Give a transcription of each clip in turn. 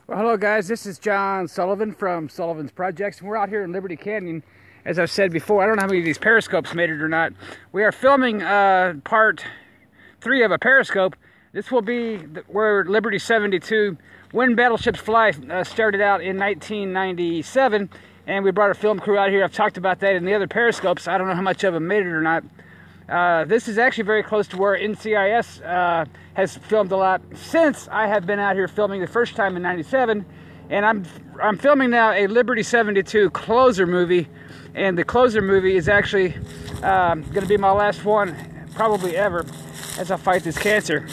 Well, hello guys, this is John Sullivan from Sullivan's Projects, and we're out here in Liberty Canyon. As I've said before, I don't know how many of these periscopes made it or not. We are filming part 3 of a periscope. This will be where Liberty 72, When Battleships Fly, started out in 1997, and we brought a film crew out here. I've talked about that in the other periscopes. I don't know how much of them made it or not. This is actually very close to where NCIS has filmed a lot since I have been out here filming the first time in '97, and I'm filming now a Liberty 72 closer movie, and the closer movie is actually going to be my last one probably ever as I fight this cancer.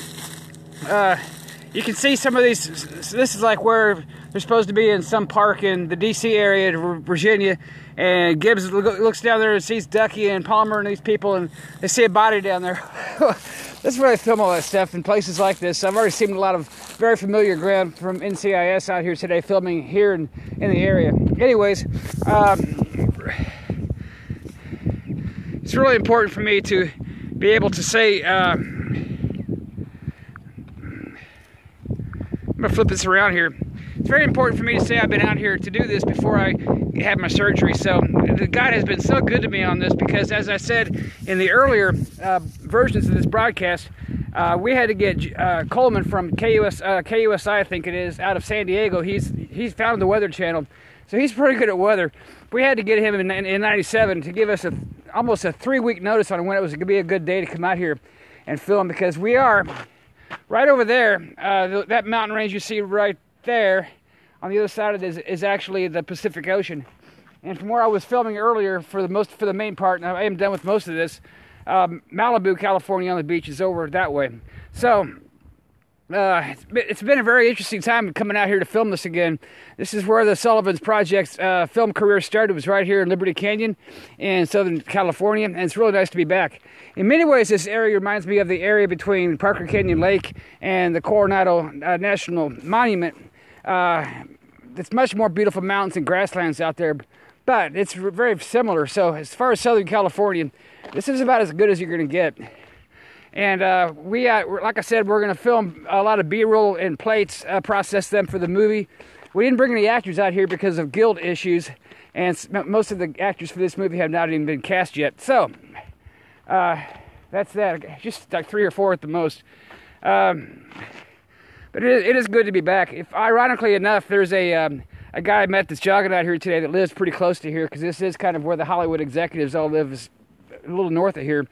You can see some of these. This is like where they're supposed to be in some park in the DC area of Virginia, and Gibbs looks down there and sees Ducky and Palmer and these people, and they see a body down there. That's where I film all that stuff, in places like this. I've already seen a lot of very familiar ground from NCIS out here today, filming here in the area. Anyways, it's really important for me to be able to say, I'm going to flip this around here. It's very important for me to say I've been out here to do this before I had my surgery. So God has been so good to me on this, because as I said in the earlier versions of this broadcast, we had to get Coleman from KUSI, I think it is, out of San Diego. He's found the Weather Channel, so he's pretty good at weather. We had to get him in '97 to give us almost a 3-week notice on when it was going to be a good day to come out here and film, because we are right over there. That mountain range you see right there on the other side of it is actually the Pacific Ocean. And from where I was filming earlier for the main part, and I am done with most of this, Malibu, California on the beach is over that way. So it's been a very interesting time coming out here to film this again. This is where the Sullivan's Project's film career started. It was right here in Liberty Canyon in Southern California, and it's really nice to be back. In many ways, this area reminds me of the area between Parker Canyon Lake and the Coronado National Monument. It's much more beautiful mountains and grasslands out there, but it's very similar. So as far as Southern California, this is about as good as you're going to get. And like I said, we're going to film a lot of B-roll and plates, process them for the movie. We didn't bring any actors out here because of guild issues, and most of the actors for this movie have not even been cast yet. So that's that. Just like 3 or 4 at the most. But it is good to be back. Ironically enough, there's a guy I met that's jogging out here today that lives pretty close to here, because this is kind of where the Hollywood executives all live, is a little north of here.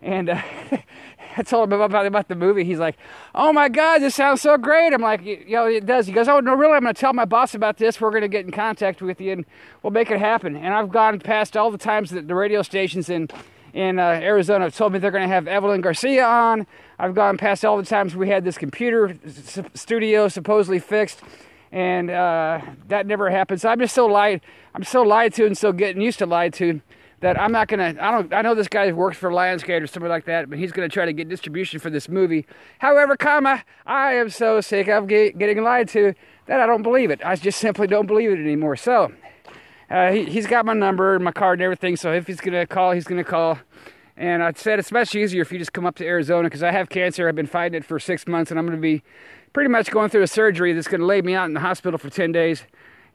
And I told him about the movie. He's like, "Oh my God, this sounds so great." I'm like, "You know, it does." He goes, "Oh no, really? I'm going to tell my boss about this. We're going to get in contact with you, and we'll make it happen." And I've gone past all the times that the radio stations in Arizona have told me they're going to have Evelyn Garcia on. I've gone past all the times we had this computer studio supposedly fixed, and that never happened. So I'm just so lied to, and so getting used to lied to, that I'm not gonna. I know this guy works for Lionsgate or something like that, but he's gonna try to get distribution for this movie. However, I am so sick of getting lied to that I don't believe it. I just simply don't believe it anymore. So he's got my number and my card and everything. So if he's gonna call, he's gonna call. And I said it's much easier if you just come up to Arizona, because I have cancer. I've been fighting it for 6 months, and I'm going to be pretty much going through a surgery that's going to lay me out in the hospital for 10 days.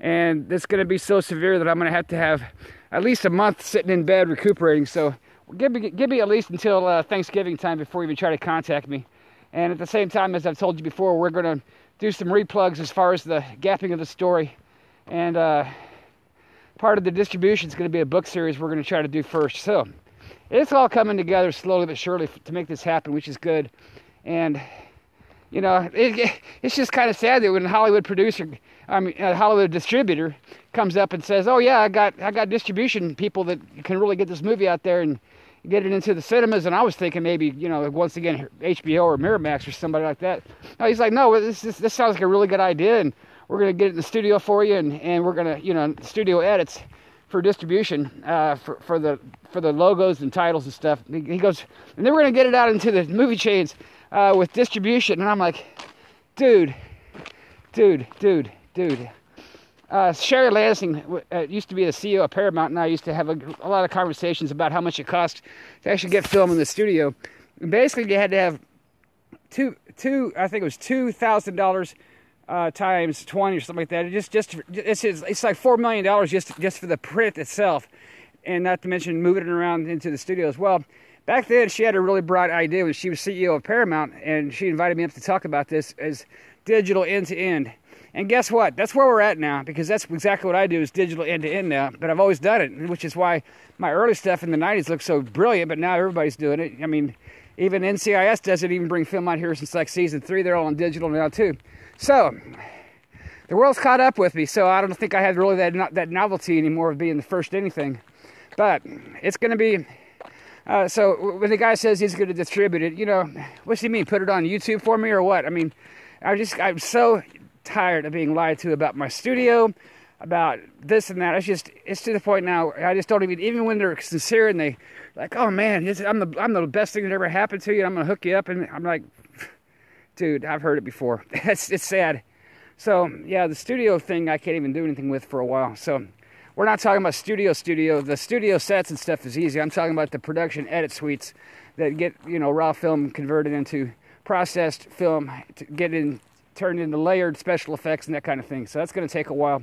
And it's going to be so severe that I'm going to have at least a month sitting in bed recuperating. So give me at least until Thanksgiving time before you even try to contact me. And at the same time, as I've told you before, we're going to do some replugs as far as the gapping of the story. And part of the distribution is going to be a book series we're going to try to do first. So it's all coming together slowly but surely to make this happen, which is good. And you know, it's just kind of sad that when a Hollywood a Hollywood distributor comes up and says, "Oh yeah, I got distribution people that can really get this movie out there and get it into the cinemas." And I was thinking maybe, you know, once again HBO or Miramax or somebody like that. No, he's like, "No, this sounds like a really good idea, and we're gonna get it in the studio for you, and we're gonna, you know, studio edits for distribution for the logos and titles and stuff." He goes, "And then we're going to get it out into the movie chains with distribution." And I'm like, dude. Sherry Lansing used to be the CEO of Paramount, and I used to have a lot of conversations about how much it cost to actually get film in the studio. And basically, you had to have I think it was $2,000 times 20 or something like that. It's like $4 million just for the print itself, and not to mention moving it around into the studio as well. Back then, she had a really bright idea when she was CEO of Paramount, and she invited me up to talk about this as digital end-to-end. And guess what? That's where we're at now, because that's exactly what I do, is digital end-to-end now. But I've always done it, which is why my early stuff in the 90s looked so brilliant, but now everybody's doing it. I mean, even NCIS doesn't even bring film out here since like season 3. They're all on digital now too. So the world's caught up with me, so I don't think I have really that novelty anymore of being the first anything. But it's going to be... so when the guy says he's going to distribute it, you know, what's he mean? Put it on YouTube for me or what? I mean, I'm so tired of being lied to about my studio, about this and that. It's to the point now, I just don't even when they're sincere and they like, oh man, I'm the best thing that ever happened to you, and I'm going to hook you up. And I'm like, dude, I've heard it before. It's sad. So yeah, the studio thing I can't even do anything with for a while. So we're not talking about studio. The studio sets and stuff is easy. I'm talking about the production edit suites that get, you know, raw film converted into processed film, to turned into layered special effects and that kind of thing. So that's going to take a while.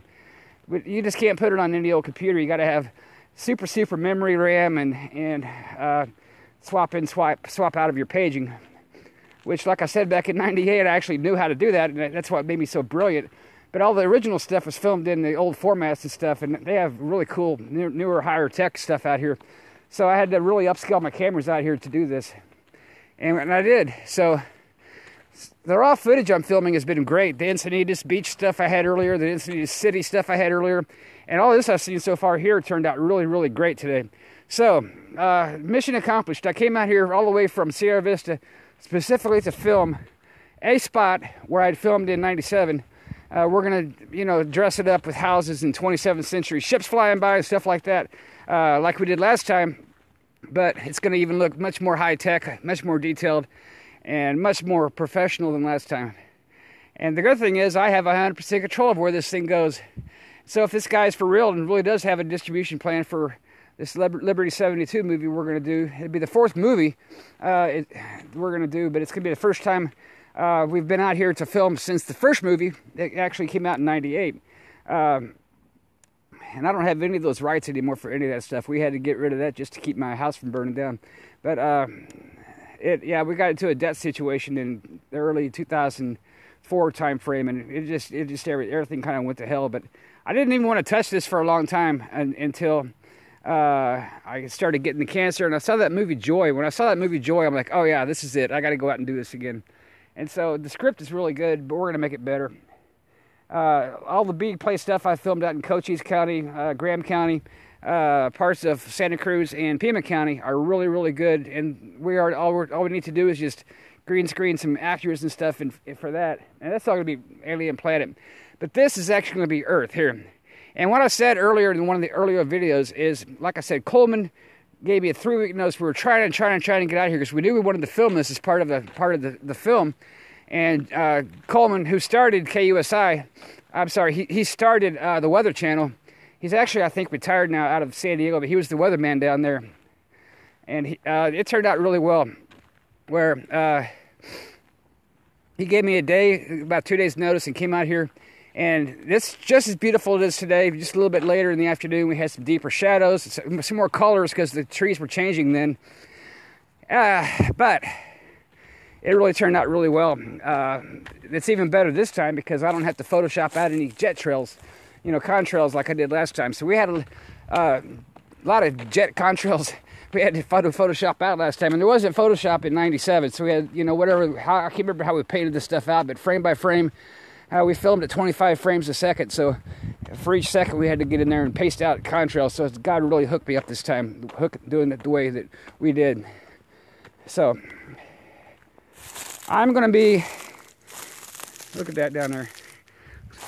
But you just can't put it on any old computer. You got to have super memory RAM and swap in, swap out of your paging. Which, like I said, back in '98, I actually knew how to do that, and that's what made me so brilliant. But all the original stuff was filmed in the old formats and stuff, and they have really cool, newer, higher tech stuff out here. So I had to really upscale my cameras out here to do this. And I did. So the raw footage I'm filming has been great. The Encinitas Beach stuff I had earlier, the Encinitas City stuff I had earlier, and all this I've seen so far here turned out really great today. So, mission accomplished. I came out here all the way from Sierra Vista specifically to film a spot where I'd filmed in '97. We're going to, you know, dress it up with houses in 27th century, ships flying by and stuff like that, like we did last time. But it's going to even look much more high-tech, much more detailed, and much more professional than last time. And the good thing is I have 100% control of where this thing goes. So if this guy's for real and really does have a distribution plan for this Liberty 72 movie we're going to do, it'll be the 4th movie we're going to do, but it's going to be the first time we've been out here to film since the first movie. It actually came out in '98. And I don't have any of those rights anymore for any of that stuff. We had to get rid of that just to keep my house from burning down. But yeah, we got into a debt situation in the early 2004 time frame, and everything kind of went to hell. But I didn't even want to touch this for a long time until I started getting the cancer, and I saw that movie Joy. When I saw that movie Joy, I'm like, oh yeah, this is it. I got to go out and do this again. And so the script is really good, but we're going to make it better. All the big play stuff I filmed out in Cochise County, Graham County, parts of Santa Cruz and Pima County are really good. And all we need to do is just green screen some actors and stuff for that. And that's all going to be Alien Planet. But this is actually going to be Earth here. And what I said earlier in one of the earlier videos is, like I said, Coleman gave me a 3-week notice. We were trying to get out here because we knew we wanted to film this as part of the film. And Coleman, who started KUSI, I'm sorry, he started the Weather Channel. He's actually, I think, retired now out of San Diego, but he was the weatherman down there. And it turned out really well, where he gave me about 2 days' notice and came out here. And it's just as beautiful as it is today. Just a little bit later in the afternoon, we had some deeper shadows, some more colors because the trees were changing then. But it really turned out really well. It's even better this time because I don't have to Photoshop out any jet trails, you know, contrails like I did last time. So we had a lot of jet contrails we had to Photoshop out last time. And there wasn't Photoshop in '97, so we had, you know, I can't remember how we painted this stuff out, but frame by frame, we filmed at 25 frames a second. So for each second, we had to get in there and paste out contrails. So God really hooked me up this time, doing it the way that we did. So I'm going to be, look at that down there.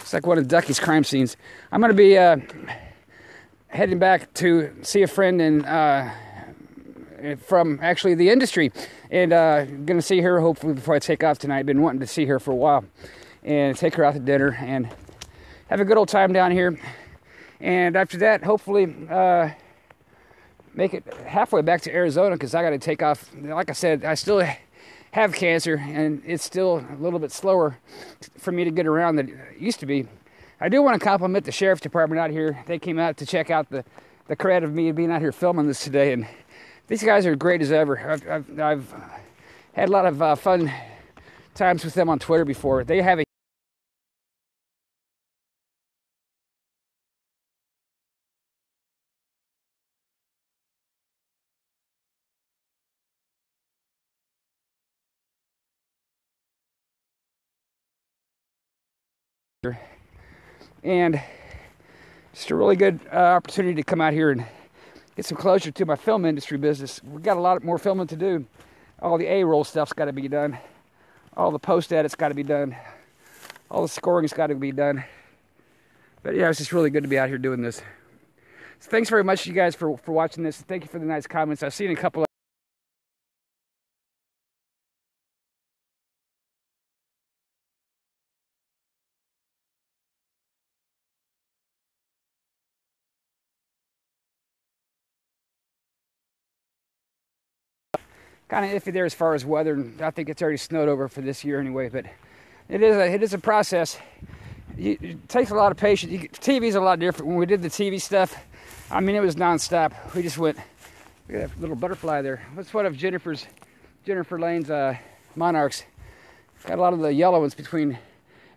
It's like one of Ducky's crime scenes. I'm going to be heading back to see a friend from actually the industry. And going to see her hopefully before I take off tonight. Been wanting to see her for a while. And take her out to dinner and have a good old time down here. And after that, hopefully make it halfway back to Arizona because I got to take off. Like I said, I still have cancer, and it's still a little bit slower for me to get around than it used to be. I do want to compliment the sheriff's department out here. They came out to check out the credit of me being out here filming this today, and these guys are great as ever. I've had a lot of fun times with them on Twitter before. They have a and just a really good opportunity to come out here and get some closure to my film industry business. We've got a lot more filming to do. All the A-roll stuff's got to be done. All the post-edit's got to be done. All the scoring's got to be done. But yeah, it's just really good to be out here doing this. So thanks very much, you guys, for watching this. Thank you for the nice comments. I've seen a couple of kind of iffy there as far as weather, and I think it's already snowed over for this year anyway, but it is a process. It takes a lot of patience. TV's a lot different. When we did the TV stuff, I mean, it was nonstop. We just went, look at that little butterfly there. That's one of Jennifer Lane's monarchs. Got a lot of the yellow ones between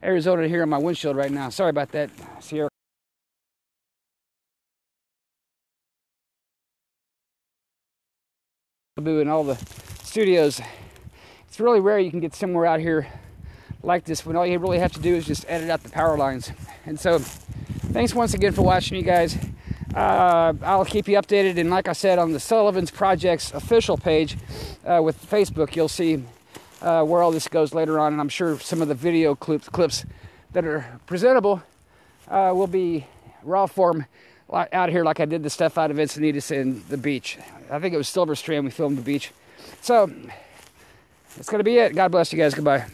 Arizona and here on my windshield right now. Sorry about that, Sierra. And all the studios, it's really rare you can get somewhere out here like this when all you really have to do is just edit out the power lines. And so thanks once again for watching, you guys. I'll keep you updated, and like I said, on the Sullivan's Project's official page with Facebook, you'll see where all this goes later on, and I'm sure some of the video clips that are presentable will be raw form out here, like I did the stuff out of Encinitas and the beach. I think it was Silver Strand we filmed the beach. So that's going to be it. God bless you guys. Goodbye.